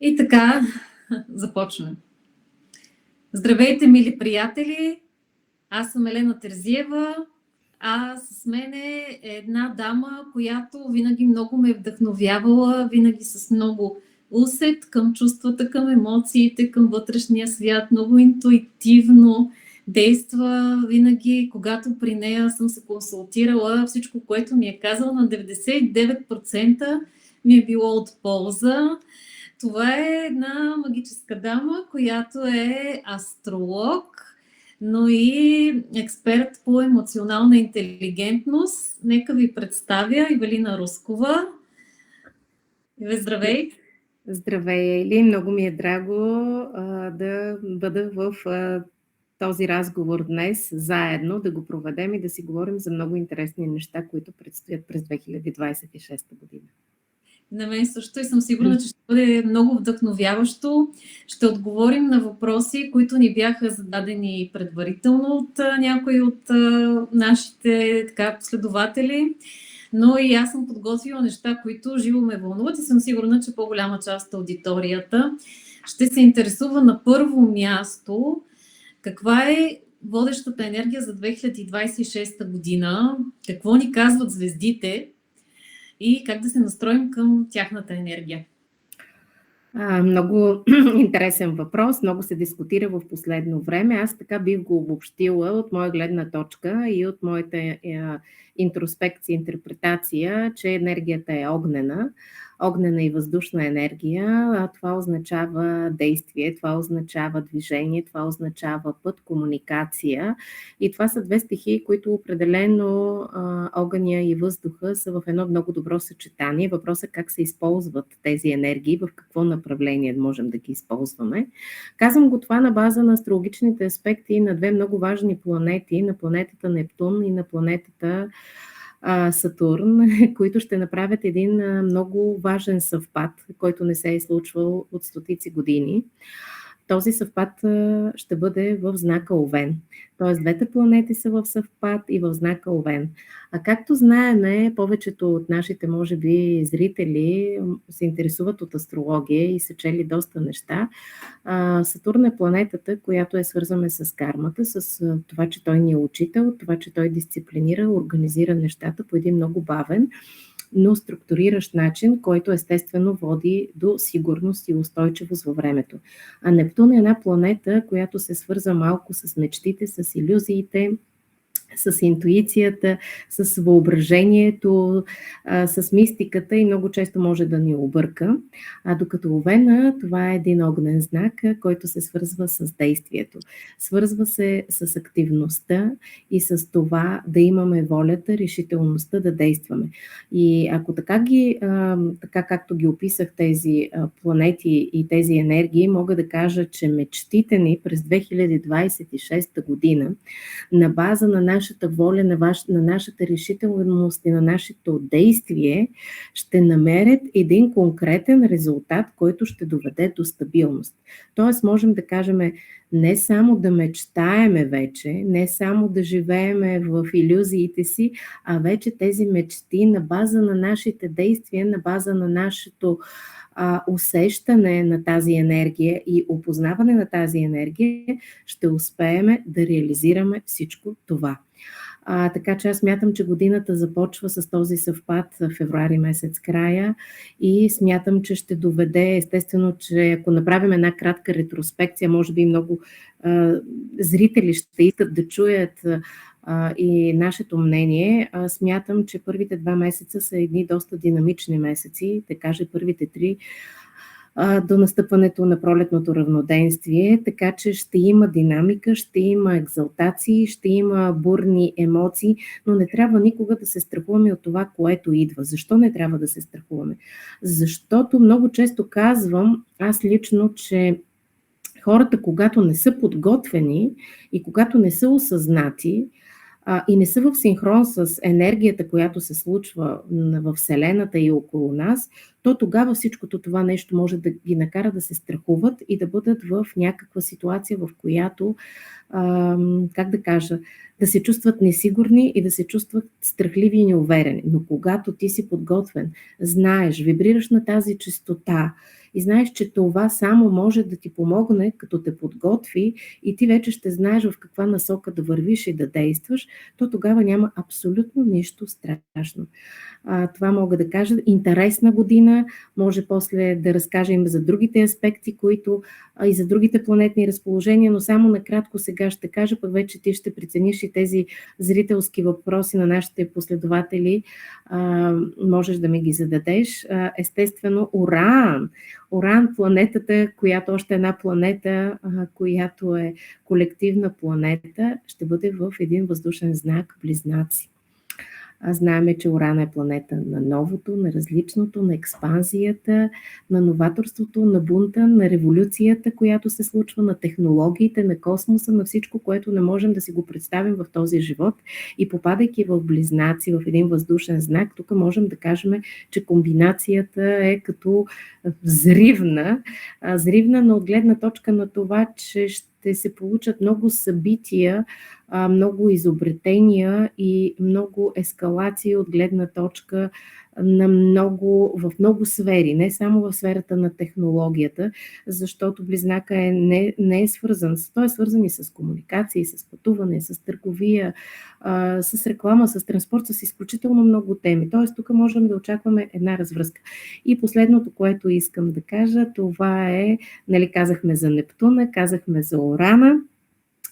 И така, започваме. Здравейте, мили приятели! Аз съм Елена Терзиева, а с мен е една дама, която винаги много ме е вдъхновявала, винаги с много усет към чувствата, към емоциите, към вътрешния свят, много интуитивно действа винаги, когато при нея съм се консултирала, всичко, което ми е казала, на 99% ми е било от полза. Това е една магическа дама, която е астролог, но и експерт по емоционална интелигентност. Нека ви представя Ивелина Рускова. Здравей! Здравей, Ели! Много ми е драго да бъда в този разговор днес заедно, да го проведем и да си говорим за много интересни неща, които предстоят през 2026 година. На мен също и съм сигурна, че ще бъде много вдъхновяващо. Ще отговорим на въпроси, които ни бяха зададени предварително от някои от нашите последователи. Но и аз съм подготвила неща, които живо ме вълнуват и съм сигурна, че по-голяма част от аудиторията ще се интересува на първо място каква е водещата енергия за 2026 година, какво ни казват звездите и как да се настроим към тяхната енергия. Много интересен въпрос, много се дискутира в последно време. Аз така бих го обобщила от моя гледна точка и от моята интроспекция, интерпретация, че енергията е огнена и въздушна енергия. Това означава действие, това означава движение, това означава път, комуникация. И това са две стихии, които определено огъня и въздуха са в едно много добро съчетание. Въпросът е как се използват тези енергии, в какво направление можем да ги използваме. Казвам го това на база на астрологичните аспекти на две много важни планети, на планетата Нептун и на планетата Сатурн, които ще направят един много важен съвпад, който не се е случвал от стотици години. Този съвпад ще бъде в знака Овен. Тоест, двете планети са в съвпад и в знака Овен. А както знаеме, повечето от нашите, може би, зрители се интересуват от астрология и са чели доста неща. Сатурн е планетата, която е свързваме с кармата, с това, че той ни е учител, това, че той дисциплинира, организира нещата по един много бавен, но структуриращ начин, който естествено води до сигурност и устойчивост във времето. А Нептун е една планета, която се свързва малко с мечтите, с илюзиите, с интуицията, с въображението, с мистиката и много често може да ни обърка. Докато Овена, това е един огнен знак, който се свързва с действието. Свързва се с активността и с това да имаме волята, решителността да действаме. И ако така както ги описах тези планети и тези енергии, мога да кажа, че мечтите ни през 2026 година на база на нашата воля, на нашата решителност и на нашето действие ще намерят един конкретен резултат, който ще доведе до стабилност. Тоест можем да кажем не само да мечтаеме вече, не само да живееме в илюзиите си, а вече тези мечти на база на нашите действия, на база на нашето усещане на тази енергия и опознаване на тази енергия, ще успеем да реализираме всичко това. Така че аз смятам, че годината започва с този съвпад в февруари месец края и смятам, че ще доведе, естествено, че ако направим една кратка ретроспекция, може би много зрители ще искат да чуят и нашето мнение. Смятам, че първите 2 месеца са едни доста динамични месеци, да кажа първите 3 до настъпването на пролетното равноденствие, така че ще има динамика, ще има екзалтации, ще има бурни емоции, но не трябва никога да се страхуваме от това, което идва. Защо не трябва да се страхуваме? Защото много често казвам, аз лично, че хората, когато не са подготвени и когато не са осъзнати, и не са в синхрон с енергията, която се случва в Вселената и около нас, то тогава всичкото това нещо може да ги накара да се страхуват и да бъдат в някаква ситуация, в която, как да кажа, да се чувстват несигурни и да се чувстват страхливи и неуверени. Но когато ти си подготвен, знаеш, вибрираш на тази честота и знаеш, че това само може да ти помогне, като те подготви и ти вече ще знаеш в каква насока да вървиш и да действаш, то тогава няма абсолютно нищо страшно. Това мога да кажа. Интересна година, може после да разкажем за другите аспекти, които и за другите планетни разположения, но само накратко сега ще кажа, пък вече ти ще прецениш и тези зрителски въпроси на нашите последователи, можеш да ми ги зададеш. Естествено, Уран, планетата, която още една планета, която е колективна планета, ще бъде в един въздушен знак Близнаци. Знаеме, че Уран е планета на новото, на различното, на експанзията, на новаторството, на бунта, на революцията, която се случва, на технологиите, на космоса, на всичко, което не можем да си го представим в този живот. И попадайки в Близнаци, в един въздушен знак, тук можем да кажем, че комбинацията е като взривна, но от гледна точка на това, че ще се получат много събития, много изобретения и много ескалации от гледна точка на в много сфери, не само в сферата на технологията, защото Близнака не е свързан. Той е свързан и с комуникации, с пътуване, с търговия, с реклама, с транспорт, с изключително много теми. Тоест тук можем да очакваме една развръзка. И последното, което искам да кажа, това е, казахме за Нептуна, казахме за Урана,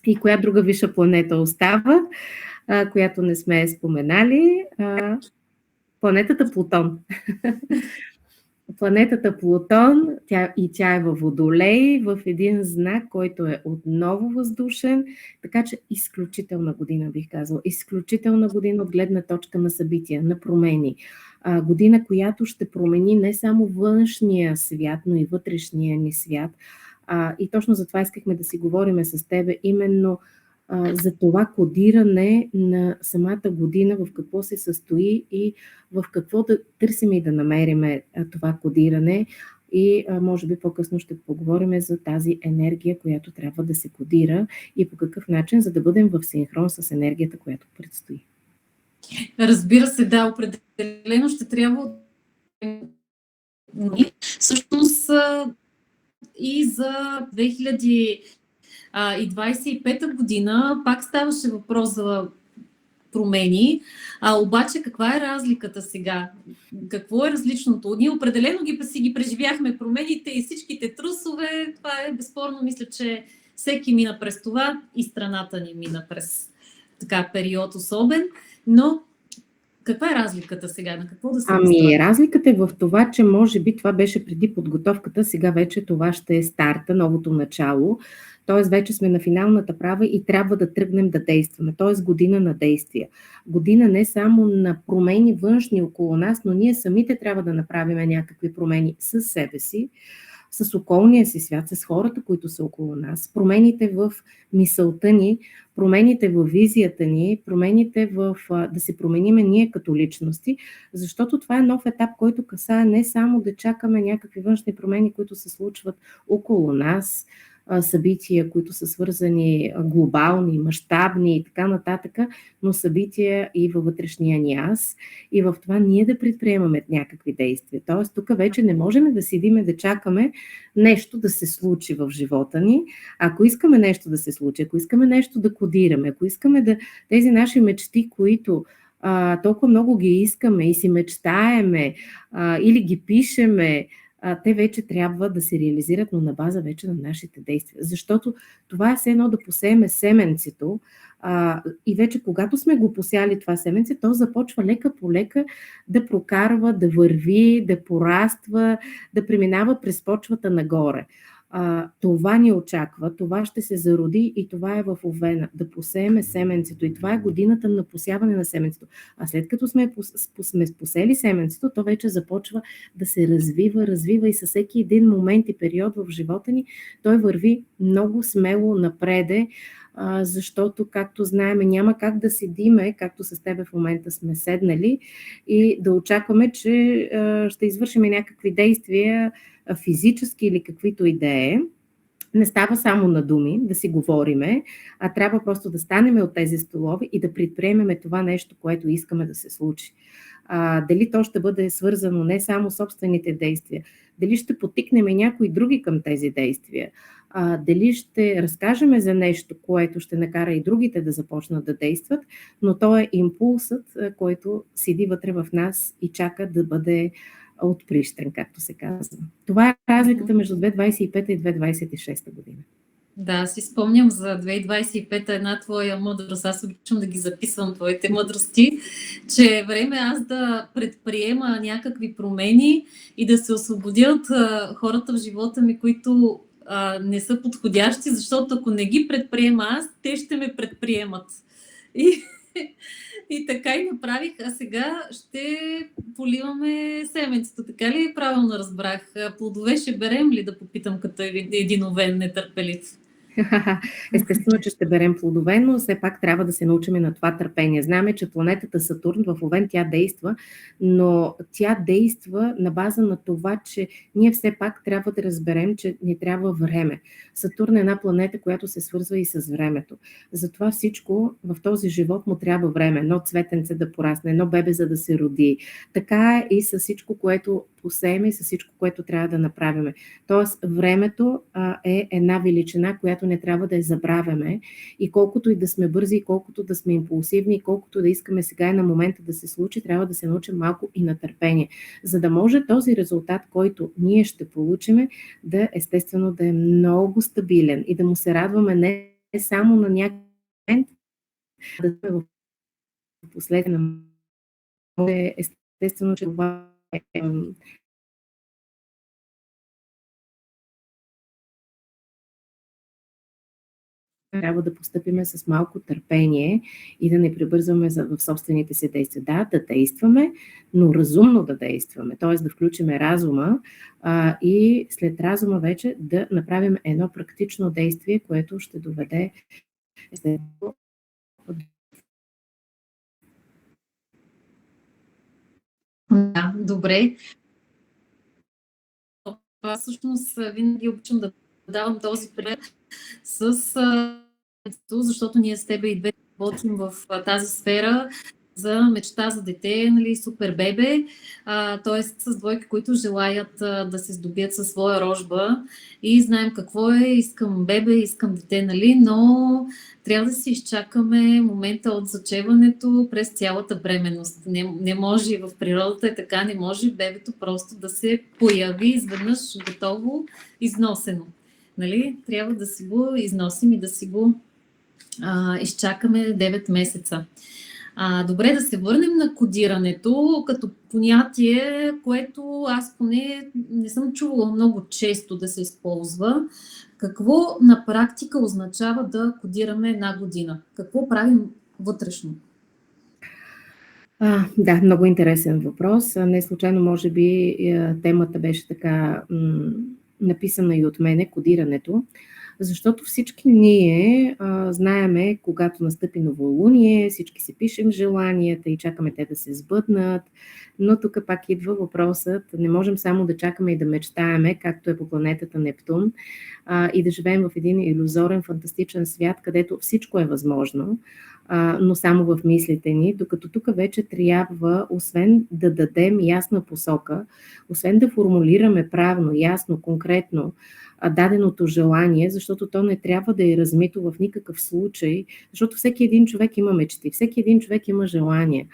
и коя друга висша планета остава, която не сме споменали? Планетата Плутон. Планетата Плутон, тя е във Водолей, в един знак, който е отново въздушен, така че изключителна година, бих казала. Изключителна година от гледна точка на събития, на промени. Година, която ще промени не само външния свят, но и вътрешния ни свят. И точно за това искахме да си говорим с тебе, именно за това кодиране на самата година, в какво се състои и в какво да търсим и да намерим това кодиране. И може би по-късно ще поговорим за тази енергия, която трябва да се кодира и по какъв начин, за да бъдем в синхрон с енергията, която предстои. Разбира се, да, определено ще трябва. Всъщност и за 2025 година пак ставаше въпрос за промени, обаче каква е разликата сега? Какво е различното? Ние определено си ги преживяхме промените и всичките трусове, това е безспорно, мисля, че всеки мина през това и страната ни мина през така период особен, но каква е разликата сега? На какво да се настрои? Разликата е в това, че може би това беше преди подготовката, сега вече това ще е старта, новото начало. Т.е. вече сме на финалната права и трябва да тръгнем да действаме. Т.е. година на действия. Година не само на промени външни около нас, но ние самите трябва да направим някакви промени с себе си, с околния си свят, с хората, които са около нас, промените в мисълта ни, промените в визията ни, промените да се промениме ние като личности, защото това е нов етап, който касае не само да чакаме някакви външни промени, които се случват около нас, събития, които са свързани глобални, мащабни и така нататък, но събития и във вътрешния ни аз и в това ние да предприемаме някакви действия. Тоест тук вече не можем да седиме да чакаме нещо да се случи в живота ни. Ако искаме нещо да се случи, ако искаме нещо да кодираме, ако искаме тези наши мечти, които толкова много ги искаме и си мечтаеме или ги пишеме, те вече трябва да се реализират, но на база вече на нашите действия. Защото това е все едно да посееме семенцето и вече когато сме го посяли това семенце, то започва лека по лека да прокарва, да върви, да пораства, да преминава през почвата нагоре. Това ни очаква, това ще се зароди и това е в Овена, да посееме семенцето. И това е годината на посяване на семенцето. А след като сме посели семенцето, то вече започва да се развива и със всеки един момент и период в живота ни, той върви много смело напреде защото, както знаем, няма как да седиме, както с тебе в момента сме седнали, и да очакваме, че ще извършим някакви действия физически или каквито и да е. Не става само на думи да си говориме, а трябва просто да станем от тези столове и да предприемеме това нещо, което искаме да се случи. Дали то ще бъде свързано не само с собствените действия, дали ще потикнем някои други към тези действия, дали ще разкажем за нещо, което ще накара и другите да започнат да действат, но то е импулсът, който седи вътре в нас и чака да бъде отприщен, както се казва. Това е разликата между 2025 и 2026 година. Да, си спомням за 2025 една твоя мъдрост. Аз обичам да ги записвам твоите мъдрости, че е време аз да предприема някакви промени и да се освободя от хората в живота ми, които не са подходящи, защото ако не ги предприема аз, те ще ме предприемат. И така и направих, а сега ще поливаме семенцето. Така ли правилно разбрах? Плодове ще берем ли, да попитам като един овен нетърпелив? Естествено, че ще берем плодове, но все пак трябва да се научим на това търпение. Знаем, че планетата Сатурн в Овен тя действа, но тя действа на база на това, че ние все пак трябва да разберем, че ни трябва време. Сатурн е една планета, която се свързва и с времето. Затова всичко в този живот му трябва време. Едно цветенце да порасне, едно бебе за да се роди. Така е и с всичко, което посеем и с всичко, което трябва да направим. Тоест, времето е една величина, която не трябва да я забравяме, и колкото и да сме бързи, и колкото да сме импулсивни, и колкото да искаме сега и на момента да се случи, трябва да се научим малко и на търпение, за да може този резултат, който ние ще получим, да естествено да е много стабилен и да му се радваме не само на някакъв момент, да сме в последен момент. Естествено, че това е трябва да постъпиме с малко търпение и да не прибързваме в собствените си действия. Да действаме, но разумно да действаме, т.е. да включиме разума и след разума вече да направим едно практично действие, което ще доведе Да, добре. Аз всъщност винаги обичам да давам този пример защото ние с тебе и две работим в тази сфера за мечта за дете, нали, супер бебе, т.е. с двойки, които желаят да се здобият със своя рожба и знаем какво е, искам бебе, искам дете, нали, но трябва да си изчакаме момента от зачеването през цялата бременност. Не може, в природата е така, не може бебето просто да се появи изведнъж готово, износено. Нали? Трябва да си го износим и да си го изчакаме 9 месеца. Добре, да се върнем на кодирането като понятие, което аз поне не съм чувала много често да се използва. Какво на практика означава да кодираме една година? Какво правим вътрешно? Да, много интересен въпрос. Не случайно, може би, темата беше така написана и от мене, кодирането, защото всички ние знаеме, когато настъпи новолуние, всички си пишем желанията и чакаме те да се сбъднат, но тук пак идва въпросът, не можем само да чакаме и да мечтаеме, както е по планетата Нептун, и да живеем в един илюзорен, фантастичен свят, където всичко е възможно, но само в мислите ни, докато тук вече трябва, освен да дадем ясна посока, освен да формулираме правилно, ясно, конкретно даденото желание, защото то не трябва да е размито в никакъв случай, защото всеки един човек има мечти, всеки един човек има желание.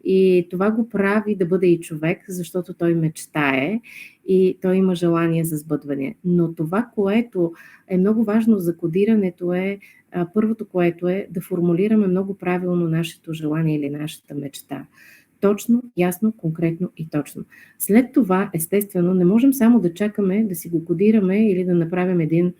И това го прави да бъде и човек, защото той мечтае и той има желание за сбъдване. Но това, което е много важно за кодирането, е първото, което е да формулираме много правилно нашето желание или нашата мечта. Точно, ясно, конкретно и точно. След това, естествено, не можем само да чакаме да си го кодираме или да направим един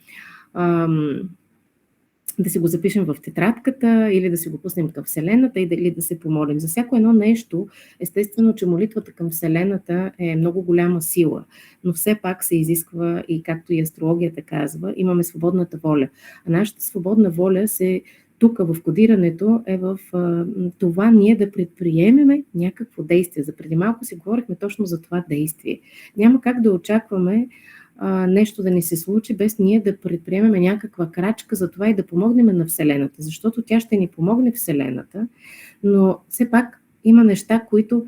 да си го запишем в тетрадката или да си го пуснем към Вселената или да се помолим. За всяко едно нещо, естествено, че молитвата към Вселената е много голяма сила, но все пак се изисква, и както и астрологията казва, имаме свободната воля. А нашата свободна воля тук в кодирането е в това ние да предприемеме някакво действие. За преди малко си говорихме точно за това действие. Няма как да очакваме нещо да ни се случи, без ние да предприемем някаква крачка за това и да помогнем на Вселената, защото тя ще ни помогне Вселената, но все пак има неща, които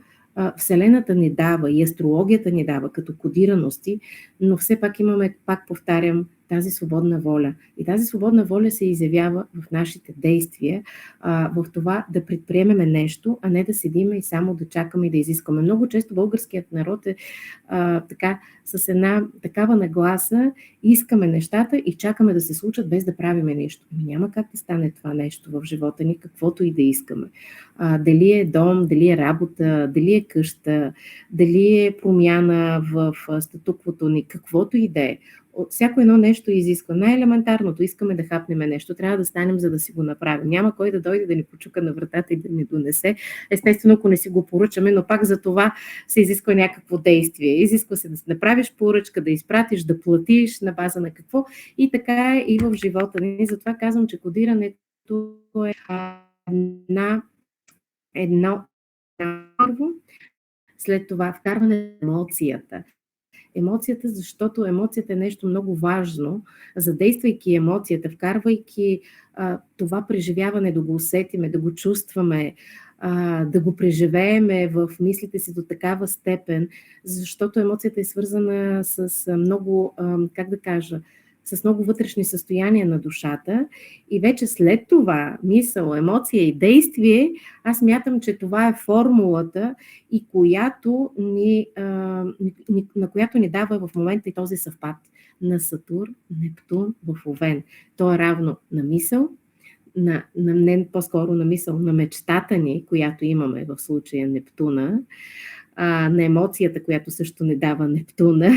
Вселената ни дава и астрологията ни дава като кодираности, но все пак имаме, пак повтарям, тази свободна воля. И тази свободна воля се изявява в нашите действия, в това да предприемеме нещо, а не да седиме и само да чакаме и да изискаме. Много често българският народ е така, с една такава нагласа, искаме нещата и чакаме да се случат без да правиме нещо. Няма как да стане това нещо в живота ни, каквото и да искаме. Дали е дом, дали е работа, дали е къща, дали е промяна в статуквото ни, каквото и да е. От всяко едно нещо изисква. Най-елементарното, искаме да хапнем нещо, трябва да станем, за да си го направим. Няма кой да дойде да ни почука на вратата и да ни донесе. Естествено, ако не си го поръчаме, но пак за това се изисква някакво действие. Изисква се да си направиш поръчка, да изпратиш, да платиш на база на какво. И така е и в живота ни. Затова казвам, че кодирането е едно първо, след това вкарване на емоцията. Емоцията, защото емоцията е нещо много важно. Задействайки емоцията, вкарвайки това преживяване, да го усетиме, да го чувстваме, да го преживееме в мислите си до такава степен, защото емоцията е свързана с много, как да кажа, с много вътрешни състояния на душата и вече след това мисъл, емоция и действие, аз мятам, че това е формулата и на която ни дава в момента и този съвпад на Сатурн, Нептун в Овен. То е равно на мисъл, не по-скоро на мисъл, на мечтата ни, която имаме в случая Нептуна, на емоцията, която също не дава Нептуна,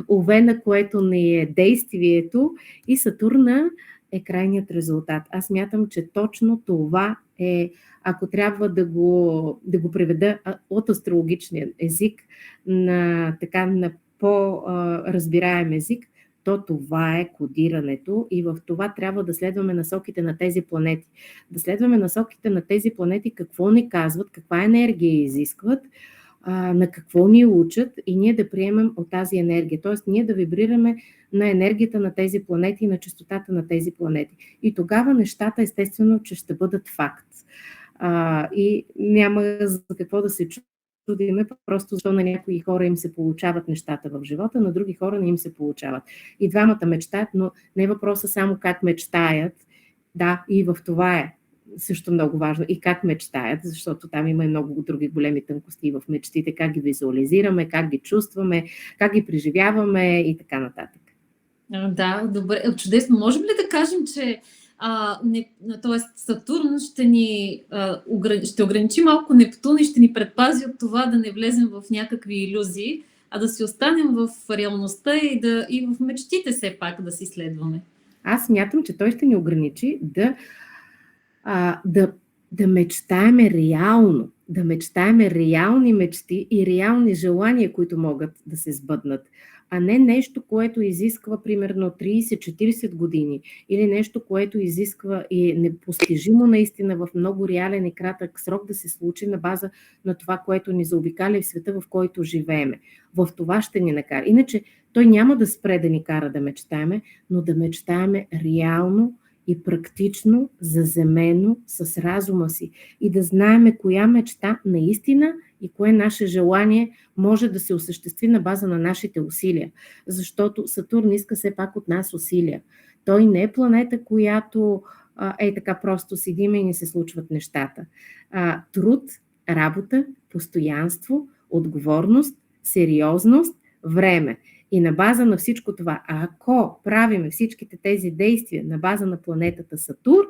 Овена, което не е действието, и Сатурна е крайният резултат. Аз мятам, че точно това е, ако трябва да го преведа от астрологичния език на по-разбираем език, то това е кодирането и в това трябва да следваме насоките на тези планети. Да следваме насоките на тези планети, какво ни казват, каква енергия изискват, на какво ни учат и ние да приемем от тази енергия. Т.е. ние да вибрираме на енергията на тези планети и на честотата на тези планети. И тогава нещата естествено, че ще бъдат факт. И няма за какво да се чудиме, просто защото на някои хора им се получават нещата в живота, на други хора не им се получават. И двамата мечтаят, но не е въпроса само как мечтаят. Да, и в това е също много важно. И как мечтаят, защото там има и много други големи тънкости в мечтите, как ги визуализираме, как ги чувстваме, как ги преживяваме и така нататък. Да, добре. Чудесно. Можем ли да кажем, че Сатурн ще ограничи малко Нептун и ще ни предпази от това да не влезем в някакви илюзии, а да си останем в реалността и в мечтите все пак да си следваме? Аз смятам, че той ще ни ограничи да мечтаеме реално, да мечтаеме реални мечти и реални желания, които могат да се сбъднат, а не нещо, което изисква примерно 30-40 години или нещо, което изисква и е непостижимо наистина в много реален и кратък срок да се случи на база на това, което ни заобикаля в света, в който живееме. В това ще ни накара. Иначе той няма да спре да ни кара да мечтаеме, но да мечтаеме реално и практично, заземено, с разума си и да знаеме коя мечта наистина и кое наше желание може да се осъществи на база на нашите усилия. Защото Сатурн иска все пак от нас усилия. Той не е планета, която така просто седиме и ни се случват нещата. Труд, работа, постоянство, отговорност, сериозност, време. И на база на всичко това, ако правиме всичките тези действия на база на планетата Сатурн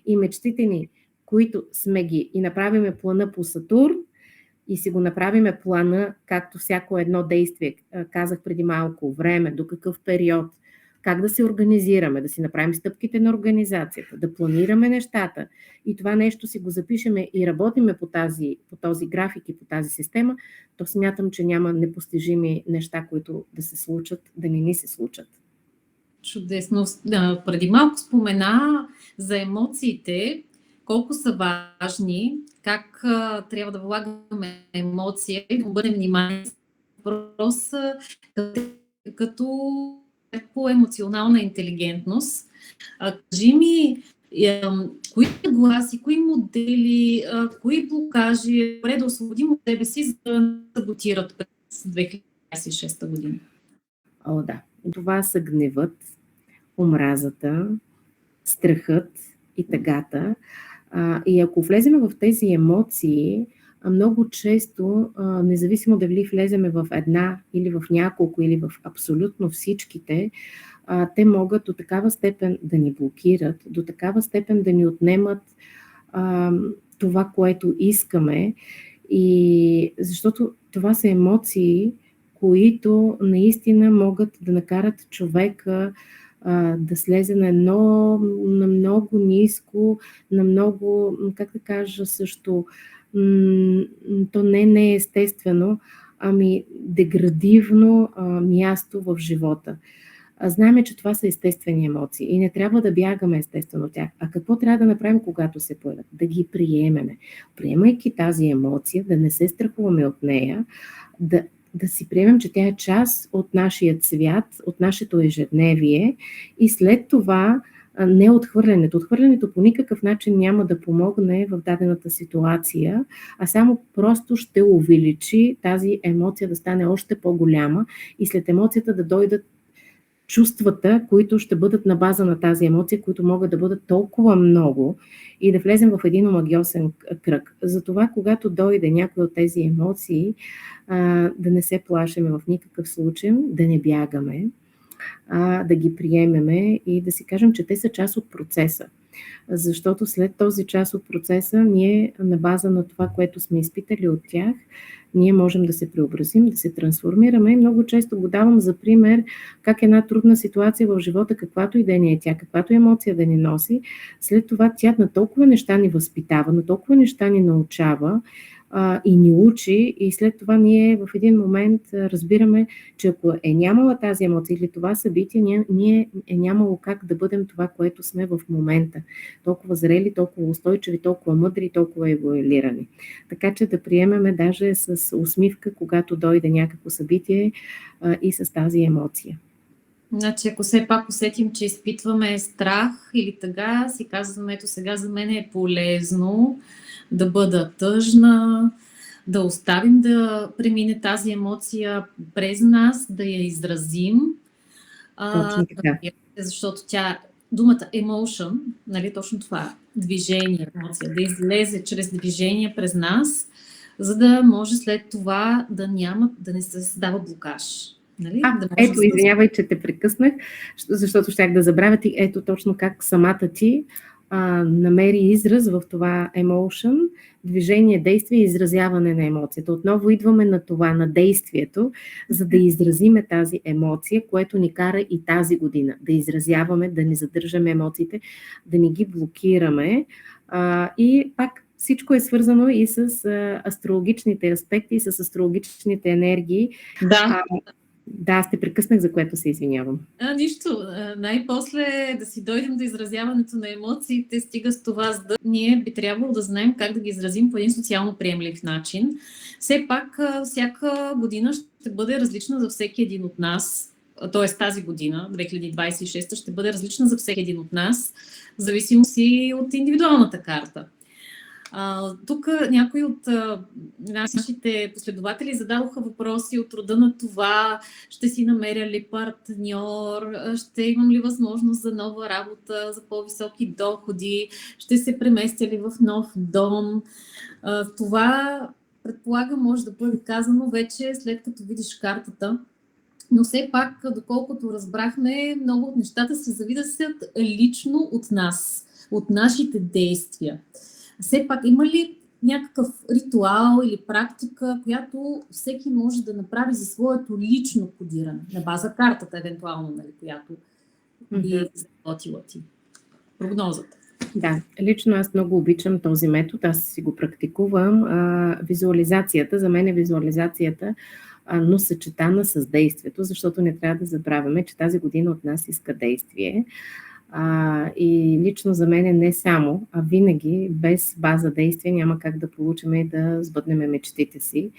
и мечтите ни, които сме ги и направиме плана по Сатурн и си го направиме плана, както всяко едно действие, казах преди малко, време, до какъв период, как да се организираме, да си направим стъпките на организацията, да планираме нещата и това нещо си го запишеме и работиме по този график и по тази система, то смятам, че няма непостижими неща, които да се случат, да не ни се случат. Чудесно. Преди малко спомена за емоциите, колко са важни, как трябва да влагаме емоция и да обърнем внимание на въпроса като по емоционална интелигентност. Кажи ми, кои гласи, кои модели, кои блокажи е добре да освободим от себе си, за да саботират през 2026 година? О, да. Това са гневът, омразата, страхът и тъгата. И ако влеземе в тези емоции, много често, независимо дали влеземе в една или в няколко или в абсолютно всичките, те могат до такава степен да ни блокират, до такава степен да ни отнемат това, което искаме. И защото това са емоции, които наистина могат да накарат човека да слезе на много ниско, на много, как да кажа също, то не е естествено, ами деградивно място в живота. Знаем, че това са естествени емоции и не трябва да бягаме естествено от тях. А какво трябва да направим, когато се появят? Да ги приемеме. Приемайки тази емоция, да не се страхуваме от нея, да си приемем, че тя е част от нашия свят, от нашето ежедневие и след това не отхвърлянето. Отхвърлянето по никакъв начин няма да помогне в дадената ситуация, а само просто ще увеличи тази емоция да стане още по-голяма и след емоцията да дойдат чувствата, които ще бъдат на база на тази емоция, които могат да бъдат толкова много и да влезем в един омагьосен кръг. Затова, когато дойде някой от тези емоции, да не се плашиме в никакъв случай, да не бягаме, да ги приемеме и да си кажем, че те са част от процеса. Защото след този част от процеса, ние на база на това, което сме изпитали от тях, ние можем да се преобразим, да се трансформираме. И много често го давам за пример как една трудна ситуация в живота, каквато и да ни е тя, каквато емоция да ни носи, след това тя на толкова неща ни възпитава, на толкова неща ни научава и ни учи и след това ние в един момент разбираме, че ако е нямала тази емоция или това събитие, ние е нямало как да бъдем това, което сме в момента. Толкова зрели, толкова устойчиви, толкова мъдри, толкова еволюирани. Така че да приемеме даже с усмивка, когато дойде някакво събитие и с тази емоция. Значи, ако все пак усетим, че изпитваме страх или тъга, си казваме, ето сега за мен е полезно да бъда тъжна, да оставим да премине тази емоция през нас, да я изразим. Точно така. Защото думата emotion, нали, точно това, движение, емоция, да излезе чрез движение през нас, за да може след това да не се създава блокаж. Нали? Ето, извинявай, че те прекъснах, защото щях да забравя ето точно как самата ти намери израз в това emotion, движение, действие и изразяване на емоцията. Отново идваме на това, на действието, за да изразиме тази емоция, което ни кара и тази година. Да изразяваме, да не задържаме емоциите, да не ги блокираме. И пак всичко е свързано и с астрологичните аспекти, и с астрологичните енергии. Да. Да, аз те прекъснах, за което се извинявам. Нищо. Най-после да си дойдем до изразяването на емоциите, стига с това, за да ние би трябвало да знаем как да ги изразим по един социално приемлив начин. Все пак, всяка година ще бъде различна за всеки един от нас. Т.е. тази година, 2026, ще бъде различна за всеки един от нас, в зависимост и от индивидуалната карта. Тук някои от нашите последователи зададоха въпроси от рода на това: ще си намеря ли партньор, ще имам ли възможност за нова работа, за по-високи доходи, ще се преместя ли в нов дом. Това, предполагам, може да бъде казано вече след като видиш картата. Но все пак, доколкото разбрахме, много от нещата се зависят лично от нас, от нашите действия. Все пак, има ли някакъв ритуал или практика, която всеки може да направи за своето лично кодиране, на база картата, евентуално, нали, която би заработила ти? Прогнозата. Да, лично аз много обичам този метод, аз си го практикувам. Визуализацията, за мен е визуализацията, но съчетана с действието, защото не трябва да забравяме, че тази година от нас иска действие. И лично за мен е не само, а винаги без база действие няма как да получим и да сбъднем мечтите си.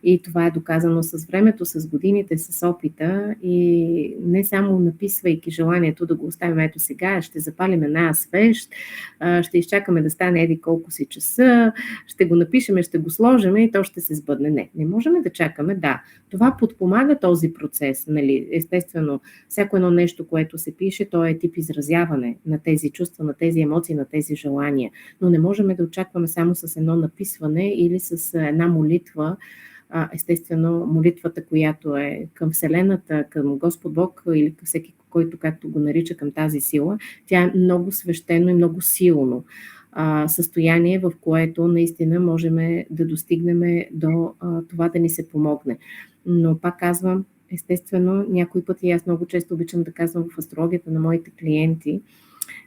И това е доказано с времето, с годините, с опита и не само написвайки желанието да го оставим ето сега, ще запалим една свещ, ще изчакаме да стане еди колко си часа, ще го напишеме, ще го сложим и то ще се сбъдне. Не можем да чакаме, да. Това подпомага този процес, нали? Естествено, всяко едно нещо, което се пише, то е тип изразяване на тези чувства, на тези емоции, на тези желания. Но не можем да очакваме само с едно написване или с една молитва. Естествено, молитвата, която е към Вселената, към Господ Бог или към всеки, който както го нарича към тази сила, тя е много свещено и много силно състояние, в което наистина можем да достигнем до това да ни се помогне. Но пак казвам, естествено, някой път и аз много често обичам да казвам в астрологията на моите клиенти,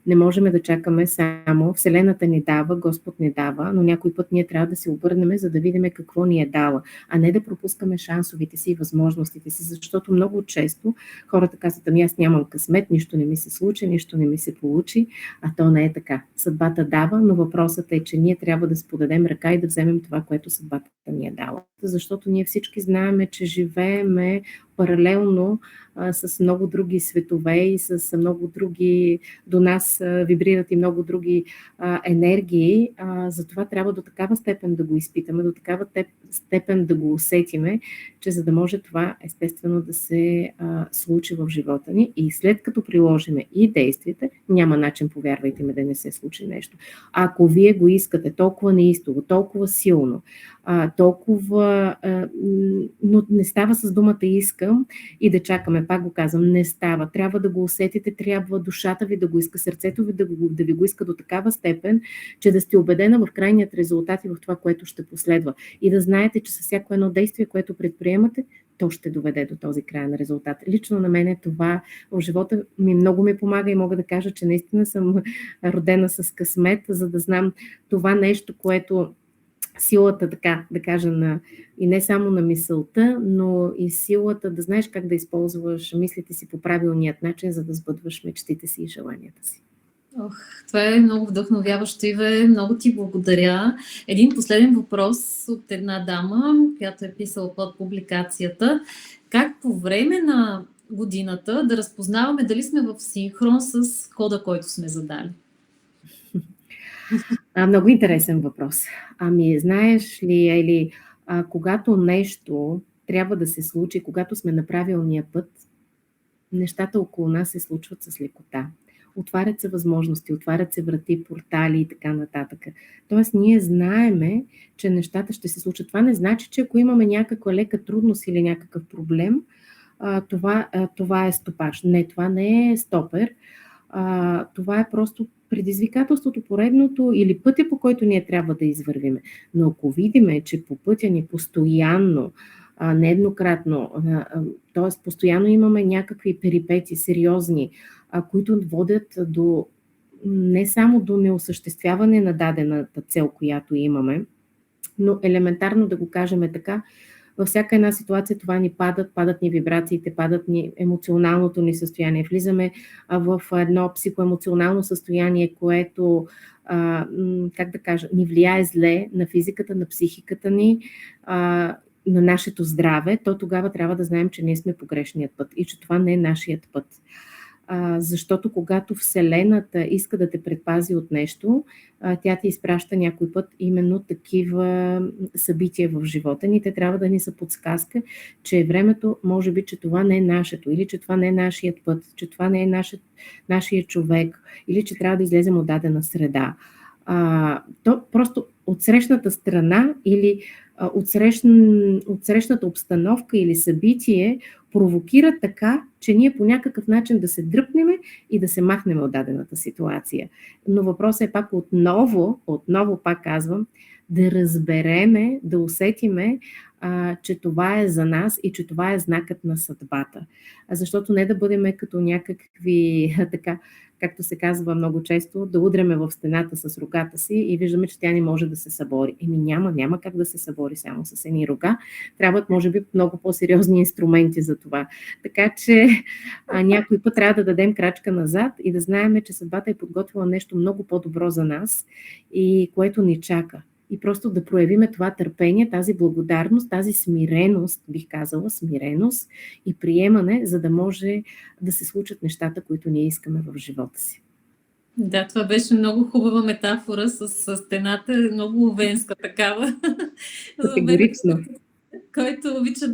не можем да чакаме само. Вселената ни дава, Господ ни дава, но някой път ние трябва да се обърнем, за да видим какво ни е дала, а не да пропускаме шансовите си и възможностите си, защото много често хората казват, ами аз нямам късмет, нищо не ми се случи, нищо не ми се получи, а то не е така. Съдбата дава, но въпросът е, че ние трябва да сподадем ръка и да вземем това, което съдбата ни е дала. Защото ние всички знаем, че живееме паралелно с много други светове и с много други, до нас вибрират и много други енергии, затова трябва до такава степен да го изпитаме, до такава степен да го усетиме, че за да може това естествено да се случи в живота ни и след като приложиме и действията, няма начин, повярвайте ме, да не се случи нещо. Ако вие го искате толкова неистово, толкова силно, толкова, но не става с думата искам и да чакаме, пак го казвам, не става. Трябва да го усетите, трябва душата ви да го иска, сърцето ви да ви го иска до такава степен, че да сте убедена в крайният резултат и в това, което ще последва. И да знаете, че със всяко едно действие, което предприемате, то ще доведе до този краен резултат. Лично на мен това в живота ми много ми помага и мога да кажа, че наистина съм родена с късмет, за да знам това нещо, което силата, така да кажа, и не само на мисълта, но и силата да знаеш как да използваш мислите си по правилният начин, за да сбъдваш мечтите си и желанията си. Това е много вдъхновяващо, Иве. Много ти благодаря. Един последен въпрос от една дама, която е писала под публикацията. Как по време на годината да разпознаваме дали сме в синхрон с кода, който сме задали? Много интересен въпрос. Ами, знаеш ли, Ели, когато нещо трябва да се случи, когато сме на правилния път, нещата около нас се случват с лекота. Отварят се възможности, отварят се врати, портали и така нататък. Тоест, ние знаеме, че нещата ще се случат. Това не значи, че ако имаме някаква лека трудност или някакъв проблем, това е стопаж. Не, това не е стопер. Това е просто предизвикателството, поредното или пътя, по който ние трябва да извървиме. Но ако видиме, че по пътя ни постоянно, нееднократно, т.е. постоянно имаме някакви перипети, сериозни, които водят до не само до неосъществяване на дадената цел, която имаме, но елементарно да го кажем така, във всяка една ситуация това ни падат ни вибрациите, падат ни емоционалното ни състояние. Влизаме в едно психоемоционално състояние, което, как да кажа, ни влияе зле на физиката, на психиката ни, на нашето здраве, то тогава трябва да знаем, че ние сме по грешният път и че това не е нашият път. Защото когато Вселената иска да те предпази от нещо, тя ти изпраща някой път именно такива събития в живота ни. Те трябва да ни са подсказка, че времето, може би, че това не е нашето, или че това не е нашият път, че това не е нашия човек, или че трябва да излезем от дадена среда. То просто от срещната страна или от срещната обстановка или събитие провокира така, че ние по някакъв начин да се дръпнем и да се махнем от дадената ситуация. Но въпросът е пак отново пак казвам, да разбереме, да усетиме че това е за нас и че това е знакът на съдбата. Защото не да бъдем като някакви, така, както се казва много често, да удряме в стената с рогата си и виждаме, че тя не може да се събори. Няма как да се събори само с едни рога. Трябват, може би, много по-сериозни инструменти за това. Така че някой път трябва да дадем крачка назад и да знаем, че съдбата е подготвила нещо много по-добро за нас и което ни чака. И просто да проявиме това търпение, тази благодарност, тази смиреност, бих казала, смиреност и приемане, за да може да се случат нещата, които ние искаме в живота си. Да, това беше много хубава метафора с стената, много венска такава. Категорично. Който обича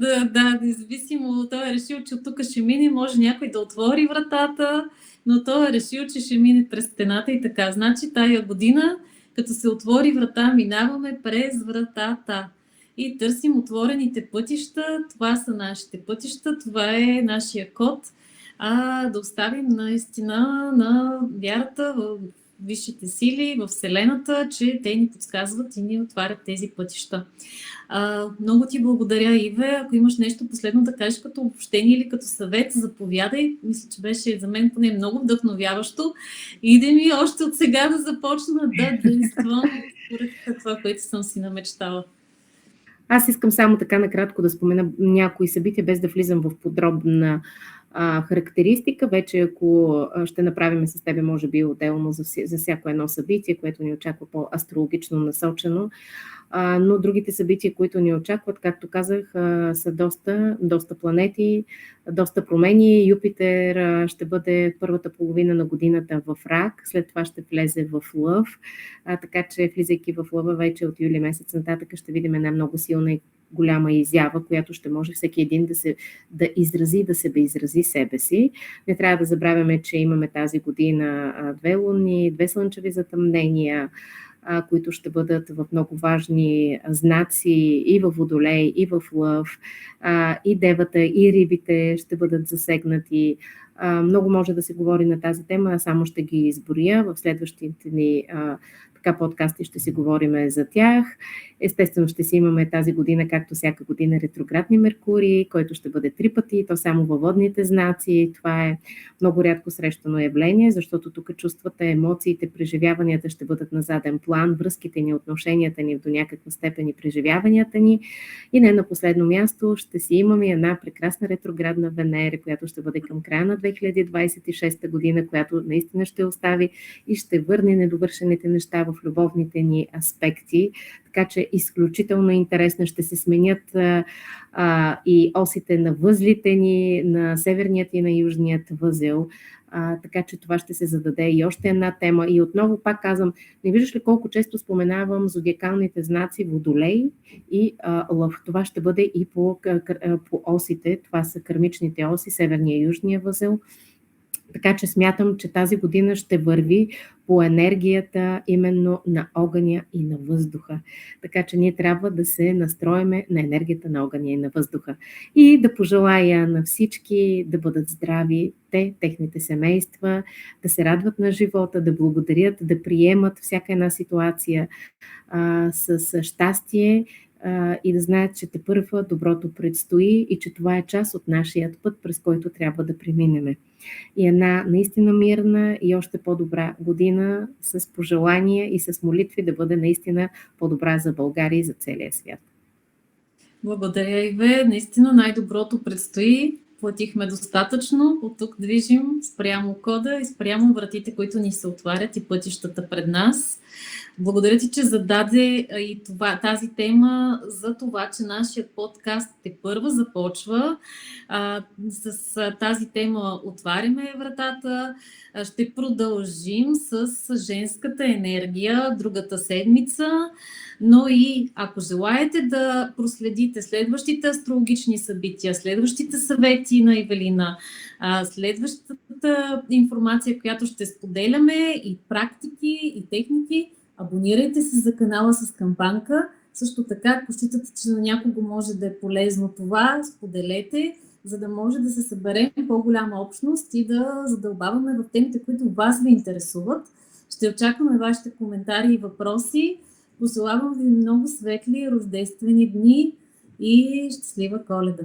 независимо, той е решил, че от тук ще мине, може някой да отвори вратата, но той е решил, че ще мине през стената и така. Значи тая година, като се отвори врата, минаваме през вратата и търсим отворените пътища. Това са нашите пътища, това е нашия код. Да оставим наистина на вярата в висшите сили, в Вселената, че те ни подсказват и ни отварят тези пътища. Много ти благодаря, Иве. Ако имаш нещо последно да кажеш като обобщение или като съвет, заповядай. Мисля, че беше за мен поне много вдъхновяващо. Иде ми още от сега да започна да действам според това, което съм си намечтала. Аз искам само така накратко да спомена някои събития, без да влизам в подробна характеристика. Вече ако ще направим с тебе, може би отделно за всяко едно събитие, което ни очаква по-астрологично насочено. Но другите събития, които ни очакват, както казах, са доста планети, доста промени. Юпитер ще бъде първата половина на годината в Рак, след това ще влезе в Лъв, така че влизайки в Лъва вече от юли месец нататък ще видим една много силна и голяма изява, която ще може всеки един да изрази себе си. Не трябва да забравяме, че имаме тази година 2 луни, 2 слънчеви затъмнения, които ще бъдат в много важни знаци и в Водолей, и в Лъв, и Девата, и Рибите ще бъдат засегнати. Много може да се говори на тази тема, само ще ги изброя в следващите ни подкасти, ще си говорим за тях. Естествено ще си имаме тази година, както всяка година, ретроградни Меркурий, който ще бъде 3 пъти, то само във водните знаци. Това е много рядко срещано явление, защото тук чувствата, емоциите, преживяванията ще бъдат на заден план, връзките ни, отношенията ни до някаква степен и преживяванията ни. И не на последно място ще си имаме една прекрасна ретроградна Венера, която ще бъде към края на 2026 година, която наистина ще остави и ще върне недовършените неща в любовните ни аспекти. Така че изключително интересно ще се сменят и осите на възлите ни, на северният и на южният възел. Така че това ще се зададе и още една тема. И отново пак казвам, не виждаш ли колко често споменавам зодиакалните знаци Водолей и Лъв. Това ще бъде и по осите. Това са кармичните оси, северния и южния възел. Така че смятам, че тази година ще върви по енергията именно на огъня и на въздуха. Така че ние трябва да се настроиме на енергията на огъня и на въздуха. И да пожелая на всички да бъдат здрави, техните семейства, да се радват на живота, да благодарят, да приемат всяка една ситуация с щастие, и да знаят, че тепърва доброто предстои и че това е част от нашия път, през който трябва да преминем. И една наистина мирна и още по-добра година с пожелания и с молитви да бъде наистина по-добра за България и за целия свят. Благодаря, Иве. Наистина най-доброто предстои. Платихме достатъчно. От тук движим спрямо кода и спрямо вратите, които ни се отварят и пътищата пред нас. Благодаря ти, че зададе и тази тема за това, че нашия подкаст тепърва започва. С тази тема отваряме вратата. Ще продължим с женската енергия другата седмица. Но и ако желаете да проследите следващите астрологични събития, следващите съвети на Ивелина, следващата информация, която ще споделяме, и практики, и техники, абонирайте се за канала с камбанка. Също така, ако считате, че на някого може да е полезно това, споделете, за да може да се съберем по-голяма общност и да задълбаваме в темите, които вас ви интересуват. Ще очакваме вашите коментари и въпроси. Пожелавам ви много светли рождествени дни и щастлива Коледа!